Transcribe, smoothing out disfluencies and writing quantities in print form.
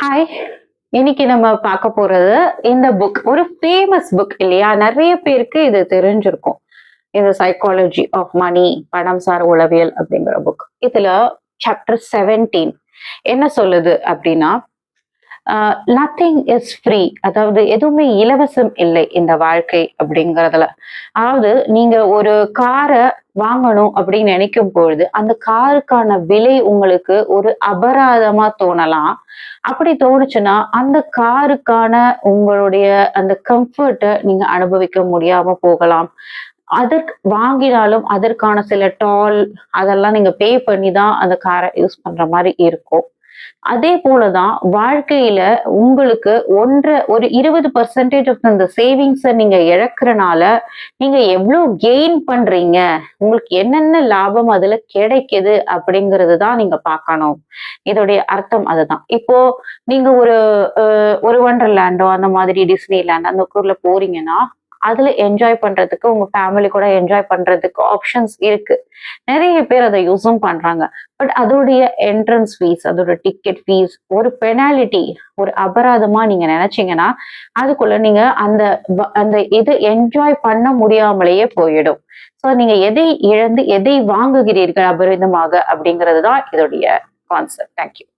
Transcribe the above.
Hi! இன்னைக்கு நம்ம பார்க்க போறது இந்த புக். ஒரு ஃபேமஸ் புக் இல்லையா? நெறைய பேருக்கு இது தெரிஞ்சிருக்கும். இந்த சைக்காலஜி ஆஃப் மனி, பணம் சார் உளவியல் அப்படிங்கிற புக். இதுல சாப்டர் 17 என்ன சொல்லுது அப்படின்னா, நத்திங் இஸ் ஃப்ரீ. அதாவது எதுவுமே இலவசம் இல்லை இந்த வாழ்க்கை அப்படிங்கிறதுல. அதாவது நீங்க ஒரு கார வாங்கணும் அப்படின்னு நினைக்கும் பொழுது, அந்த காருக்கான விலை உங்களுக்கு ஒரு அபராதமா தோணலாம். அப்படி தோணுச்சுன்னா, அந்த காருக்கான உங்களுடைய அந்த கம்ஃபர்ட்ட நீங்க அனுபவிக்க முடியாம போகலாம். அதற்கு வாங்கினாலும் அதற்கான சில அதெல்லாம் நீங்க பே பண்ணி தான் அந்த கார யூஸ் பண்ற மாரி இருக்கும். அதே போல தான் வாழ்க்கையில உங்களுக்கு ஒரு 20% ஆஃப் அந்த சேவிங்ஸ நீங்க இழக்கிறனால, நீங்க எவ்ளோ கெயின் பண்றீங்க? உங்களுக்கு என்னென்ன லாபம் அதுல கிடைக்குது? அப்படிங்கிறது தான் நீங்க பார்க்கணும். இதோடைய அர்த்தம் அதுதான். இப்போ நீங்க ஒரு வண்டர்லேண்டோ அந்த மாதிரி டிஸ்னிலேண்ட் அந்த ஊர்ல போறீங்கன்னா, அதுல என்ஜாய் பண்றதுக்கு உங்க ஃபேமிலி கூட என்ஜாய் பண்றதுக்கு ஆப்ஷன்ஸ் இருக்கு. நெறைய பேர் அத யூஸும் பண்றாங்க. பட் அதோடைய என்ட்ரன்ஸ் ஃபீஸ், அதோட டிக்கெட் ஃபீஸ், ஒரு பெனால்டி, ஒரு அபராதமா நீங்க நெனச்சீங்கன்னா, அதுக்குள்ள நீங்க அந்த இது என்ஜாய் பண்ண முடியாமலேயே போயிடும். ஸோ நீங்க எதை இழந்து எதை வாங்குகிறீர்கள் அபரிதமாக அப்படிங்கிறது தான் இதோடைய கான்செப்ட். Thank you.